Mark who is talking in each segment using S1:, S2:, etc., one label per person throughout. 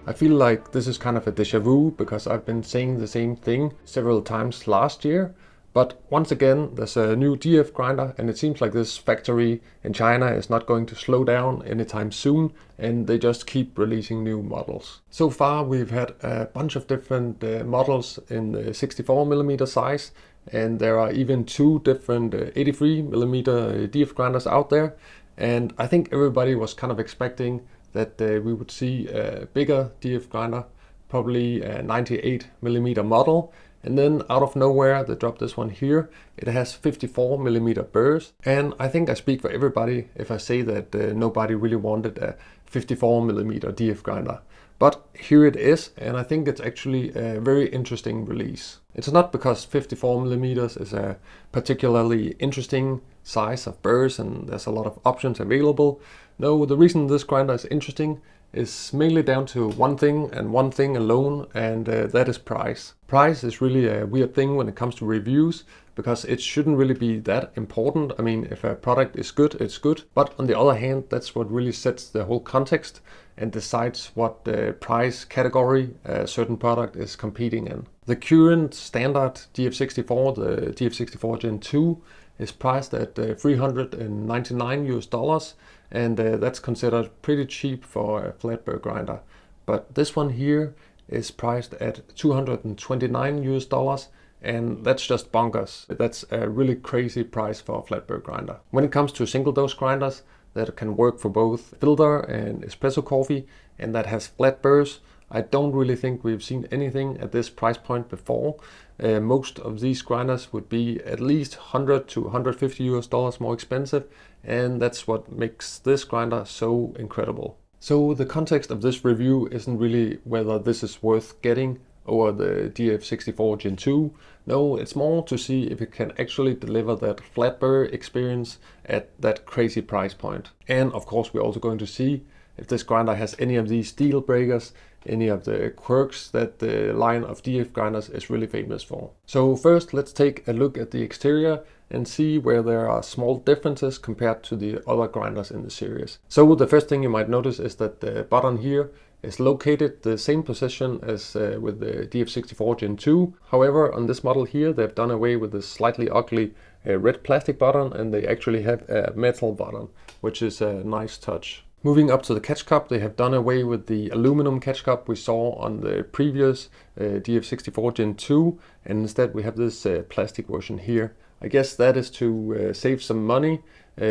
S1: I feel like this is kind of a déjà vu because I've been saying the same thing several times last year. But once again, there's a new DF grinder and it seems like this factory in China is not going to slow down anytime soon, and they just keep releasing new models. So far we've had a bunch of different models in the 64mm size, and there are even two different 83mm DF grinders out there. And I think everybody was kind of expecting that we would see a bigger DF grinder, probably a 98mm model. And then out of nowhere, they dropped this one here. It has 54mm burrs. And I think I speak for everybody if I say that nobody really wanted a 54mm DF grinder. But here it is, and I think it's actually a very interesting release. It's not because 54mm is a particularly interesting size of burrs and there's a lot of options available. No, the reason this grinder is interesting is mainly down to one thing and one thing alone, and that is price. Price is really a weird thing when it comes to reviews, because it shouldn't really be that important. I mean, if a product is good, it's good. But on the other hand, that's what really sets the whole context and decides what price category a certain product is competing in. The current standard DF64, the DF64 Gen 2, is priced at $399, and that's considered pretty cheap for a flat burr grinder. But this one here is priced at $229, and that's just bonkers. That's a really crazy price for a flat burr grinder. When it comes to single dose grinders that can work for both filter and espresso coffee and that has flat burrs, I don't really think we've seen anything at this price point before. Most of these grinders would be at least $100 to $150 more expensive, and that's what makes this grinder so incredible. So the context of this review isn't really whether this is worth getting over the DF64 Gen 2. No, it's more to see if it can actually deliver that flat burr experience at that crazy price point. And of course we're also going to see if this grinder has any of these deal breakers, any of the quirks that the line of DF grinders is really famous for. So first, let's take a look at the exterior and see where there are small differences compared to the other grinders in the series. So the first thing you might notice is that the button here is located the same position as with the DF64 Gen 2. However, on this model here, they've done away with this slightly ugly red plastic button, and they actually have a metal button, which is a nice touch. Moving up to the catch cup, they have done away with the aluminum catch cup we saw on the previous DF64 Gen 2, and instead we have this plastic version here. I guess that is to save some money,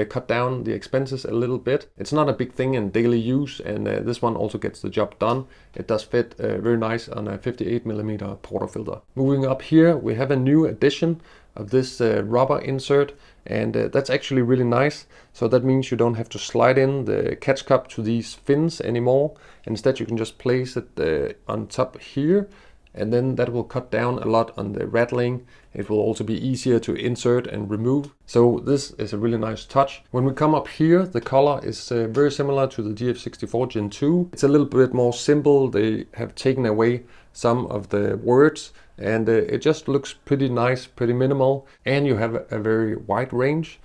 S1: cut down the expenses a little bit. It's not a big thing in daily use, and this one also gets the job done. It does fit very nice on a 58mm portafilter. Moving up here, we have a new addition of this rubber insert, and that's actually really nice. So that means you don't have to slide in the catch cup to these fins anymore. Instead you can just place it on top here, and then that will cut down a lot on the rattling. It will also be easier to insert and remove. So this is a really nice touch. When we come up here, the color is very similar to the DF64 Gen 2. It's a little bit more simple. They have taken away some of the words, and it just looks pretty nice, pretty minimal, and you have a very wide range.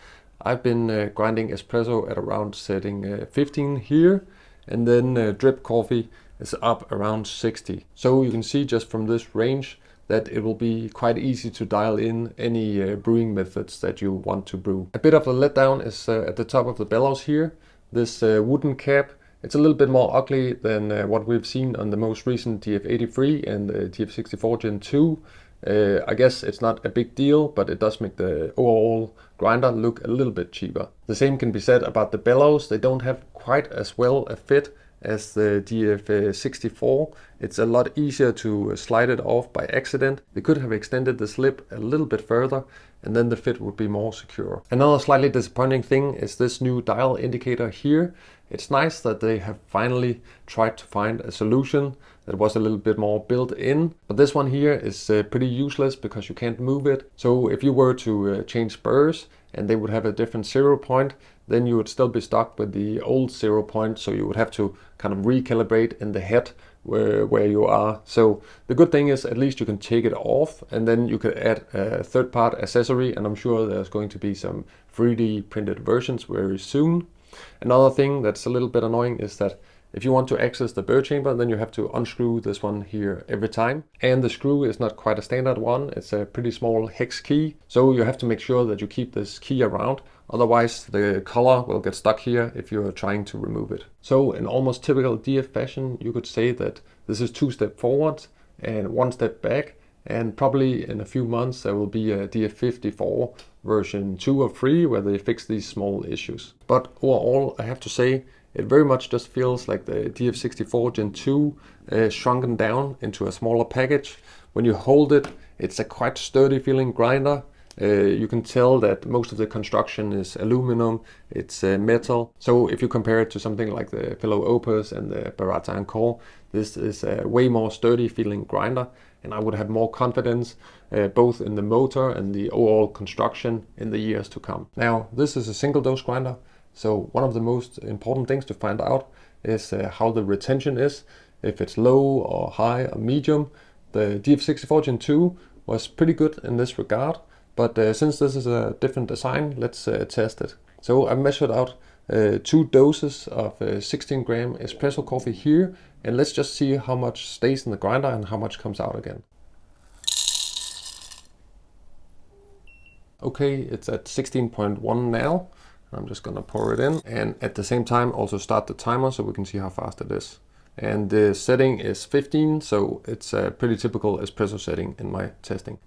S1: I've been grinding espresso at around setting 15 here, and then drip coffee is up around 60. So you can see just from this range that it will be quite easy to dial in any brewing methods that you want to brew. A bit of a letdown is at the top of the bellows here. This wooden cap, it's a little bit more ugly than what we've seen on the most recent DF83 and the DF64 Gen 2. I guess it's not a big deal, but it does make the overall grinder look a little bit cheaper. The same can be said about the bellows. They don't have quite as well a fit as the DF64. It's a lot easier to slide it off by accident. They could have extended the slip a little bit further, and then the fit would be more secure. Another slightly disappointing thing is this new dial indicator here. It's nice that they have finally tried to find a solution that was a little bit more built in, but this one here is pretty useless because you can't move it. So if you were to change burrs and they would have a different 0 point, then you would still be stuck with the old 0 point, so you would have to kind of recalibrate in the head where you are. So the good thing is at least you can take it off, and then you could add a third part accessory, and I'm sure there's going to be some 3D printed versions very soon. Another thing that's a little bit annoying is that If you want to access the burr chamber, then you have to unscrew this one here every time. And the screw is not quite a standard one. It's a pretty small hex key. So you have to make sure that you keep this key around. Otherwise, the collar will get stuck here if you're trying to remove it. So in almost typical DF fashion, you could say that this is 2 steps forward and 1 step back. And probably in a few months, there will be a DF54 version 2 or 3 where they fix these small issues. But overall, I have to say, it very much just feels like the DF64 Gen 2 shrunken down into a smaller package. When you hold it, it's a quite sturdy feeling grinder. You can tell that most of the construction is aluminum, it's metal. So if you compare it to something like the Fellow Opus and the Barata Encore, this is a way more sturdy feeling grinder. And I would have more confidence both in the motor and the overall construction in the years to come. Now, this is a single dose grinder. So one of the most important things to find out is how the retention is, if it's low or high or medium. The DF64 Gen 2 was pretty good in this regard, but since this is a different design, let's test it. So I measured out 2 doses of 16 gram espresso coffee here, and let's just see how much stays in the grinder and how much comes out again. Okay, it's at 16.1 now. I'm just gonna pour it in and at the same time also start the timer so we can see how fast it is. And the setting is 15, so it's a pretty typical espresso setting in my testing.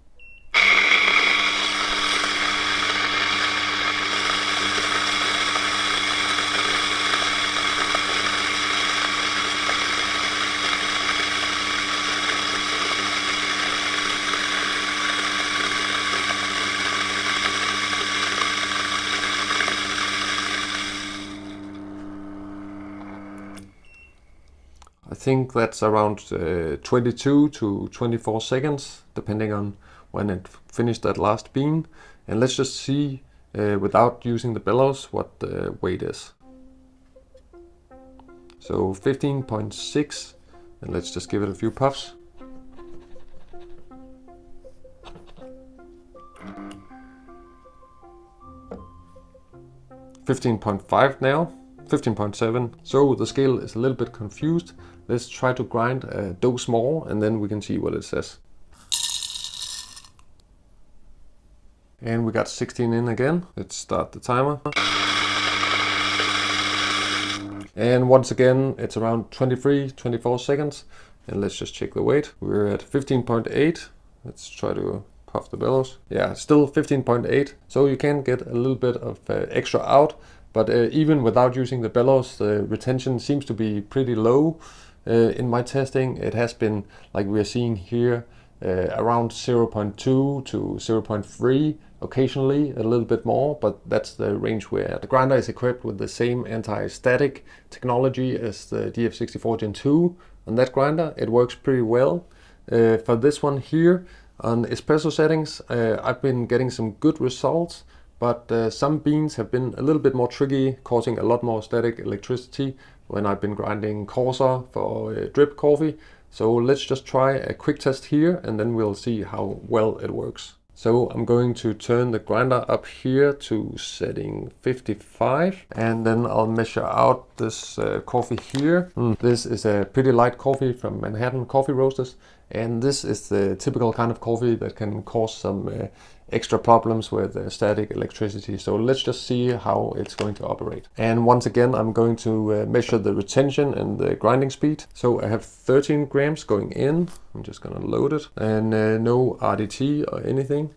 S1: I think that's around 22 to 24 seconds, depending on when it finished that last bean. And let's just see, without using the bellows, what the weight is. So 15.6, and let's just give it a few puffs. $15.5 now. 15.7. So the scale is a little bit confused. Let's try to grind a dose more and then we can see what it says. And we got 16 in again. Let's start the timer. And once again, it's around 24 seconds. And let's just check the weight. We're at 15.8. Let's try to puff the bellows. Yeah, still 15.8. So you can get a little bit of extra out. But even without using the bellows, the retention seems to be pretty low. In my testing, it has been, like we are seeing here, around 0.2 to 0.3, occasionally a little bit more, but that's the range we're at. The grinder is equipped with the same anti-static technology as the DF64 Gen 2. On that grinder, it works pretty well. For this one here, on espresso settings, I've been getting some good results. But some beans have been a little bit more tricky, causing a lot more static electricity when I've been grinding coarser for drip coffee. So let's just try a quick test here and then we'll see how well it works. So I'm going to turn the grinder up here to setting 55 and then I'll measure out this coffee here. This is a pretty light coffee from Manhattan Coffee Roasters, and this is the typical kind of coffee that can cause some extra problems with static electricity. So let's just see how it's going to operate. And once again, I'm going to measure the retention and the grinding speed. So I have 13 grams going in. I'm just gonna load it, and no RDT or anything.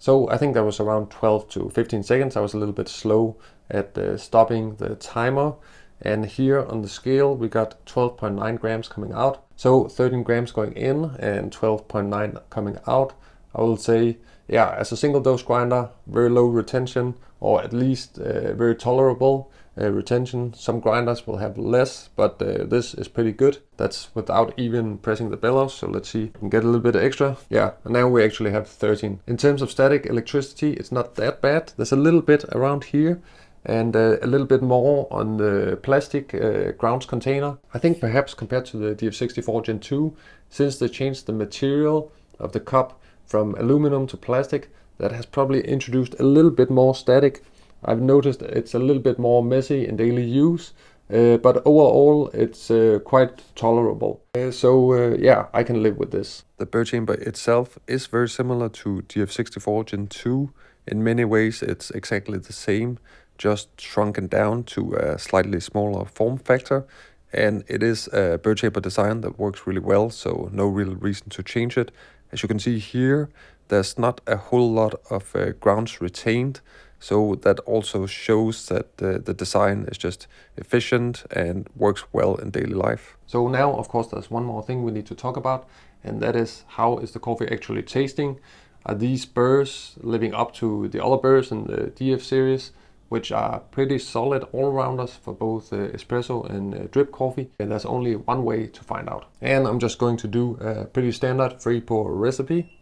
S1: So I think that was around 12 to 15 seconds. I was a little bit slow at stopping the timer. And here on the scale, we got 12.9 grams coming out. So 13 grams going in and 12.9 coming out. I will say, yeah, as a single dose grinder, very low retention, or at least very tolerable retention. Some grinders will have less, but this is pretty good. That's without even pressing the bellows. So let's see if we can get a little bit extra. Yeah, and now we actually have 13. In terms of static electricity, it's not that bad. There's a little bit around here. and a little bit more on the plastic grounds container. I think perhaps compared to the DF64 Gen 2, since they changed the material of the cup from aluminum to plastic, that has probably introduced a little bit more static. I've noticed it's a little bit more messy in daily use, but overall it's quite tolerable. Yeah, I can live with this. The burr chamber itself is very similar to DF64 Gen 2. In many ways it's exactly the same, just shrunken down to a slightly smaller form factor. And it is a burr chamber design that works really well, so no real reason to change it. As you can see here, there's not a whole lot of grounds retained, so that also shows that the design is just efficient and works well in daily life. So now, of course, there's one more thing we need to talk about, and that is, how is the coffee actually tasting? Are these burrs living up to the other burrs in the DF series, which are pretty solid all-rounders for both espresso and drip coffee? And there's only one way to find out. And I'm just going to do a pretty standard 3-pour recipe.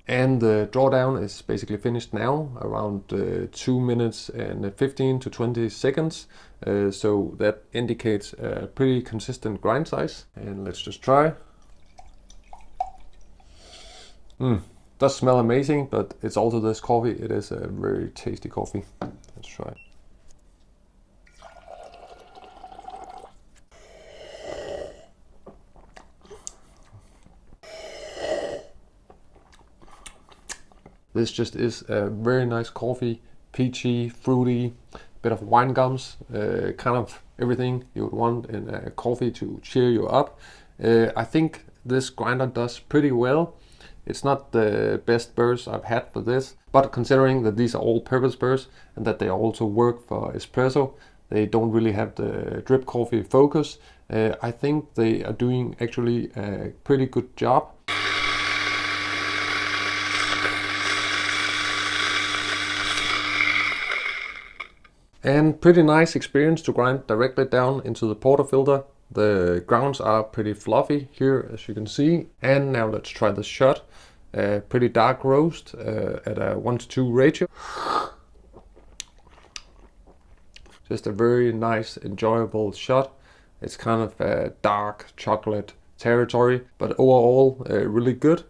S1: And the drawdown is basically finished now, around 2 minutes and 15 to 20 seconds. So that indicates a pretty consistent grind size. And let's just try. Does smell amazing, but it's also this coffee. It is a very tasty coffee. Let's try it. This just is a very nice coffee, peachy, fruity, bit of wine gums, kind of everything you would want in a coffee to cheer you up. I think this grinder does pretty well. It's not the best burrs I've had for this, but considering that these are all purpose burrs and that they also work for espresso, they don't really have the drip coffee focus. I think they are doing actually a pretty good job. And pretty nice experience to grind directly down into the portafilter. The grounds are pretty fluffy here, as you can see. And now let's try the shot. Pretty dark roast at a 1:2 ratio. Just a very nice, enjoyable shot. It's kind of a dark chocolate territory, but overall really good.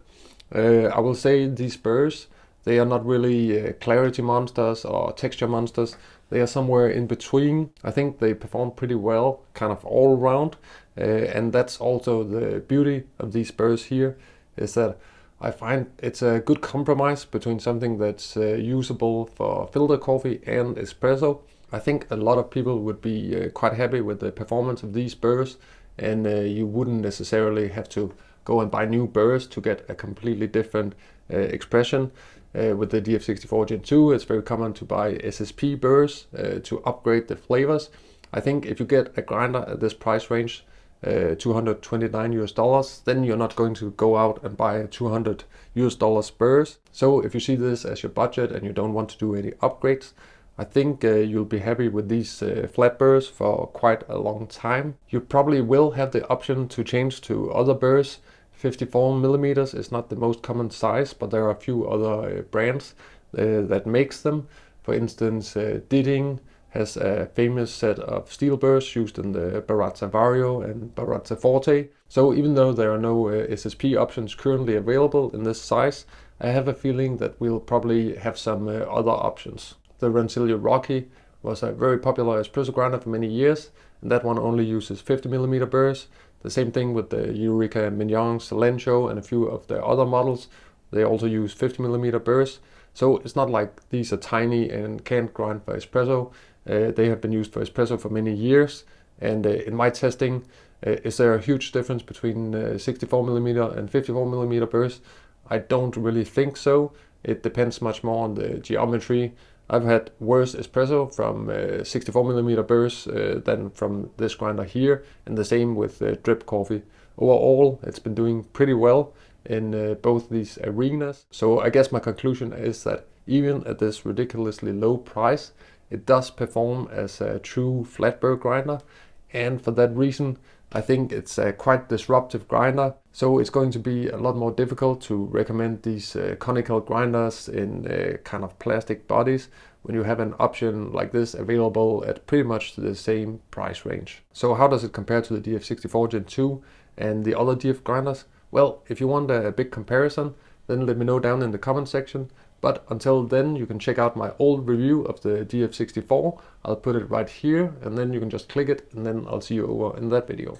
S1: I will say these burrs, they are not really clarity monsters or texture monsters. They are somewhere in between. I think they perform pretty well, kind of all around. And that's also the beauty of these burrs here, is that I find it's a good compromise between something that's usable for filter coffee and espresso. I think a lot of people would be quite happy with the performance of these burrs, and you wouldn't necessarily have to go and buy new burrs to get a completely different expression. With the DF64 Gen 2, it's very common to buy SSP burrs to upgrade the flavors. I think if you get a grinder at this price range, $229 then you're not going to go out and buy $200 burrs. So if you see this as your budget and you don't want to do any upgrades, I think you'll be happy with these flat burrs for quite a long time. You probably will have the option to change to other burrs. 54 millimeters is not the most common size, but there are a few other brands that makes them. For instance, Ditting has a famous set of steel burrs used in the Baratza Vario and Baratza Forte. So even though there are no SSP options currently available in this size, I have a feeling that we'll probably have some other options. The Rancilio Rocky was a very popular espresso grinder for many years, and that one only uses 50 millimeter burrs. The same thing with the Eureka Mignon, Silencio, and a few of the other models. They also use 50 millimeter burrs. So it's not like these are tiny and can't grind for espresso. They have been used for espresso for many years. And in my testing, is there a huge difference between 64 millimeter and 54 millimeter burrs? I don't really think so. It depends much more on the geometry. I've had worse espresso from 64 millimeter burrs than from this grinder here, and the same with drip coffee. Overall, it's been doing pretty well in both these arenas. So I guess my conclusion is that even at this ridiculously low price, it does perform as a true flat burr grinder, and for that reason, I think it's a quite disruptive grinder, so it's going to be a lot more difficult to recommend these conical grinders in kind of plastic bodies when you have an option like this available at pretty much the same price range. So how does it compare to the DF64 Gen 2 and the other DF grinders? Well, if you want a big comparison, then let me know down in the comment section. But until then, you can check out my old review of the DF64. I'll put it right here, and then you can just click it, and then I'll see you over in that video.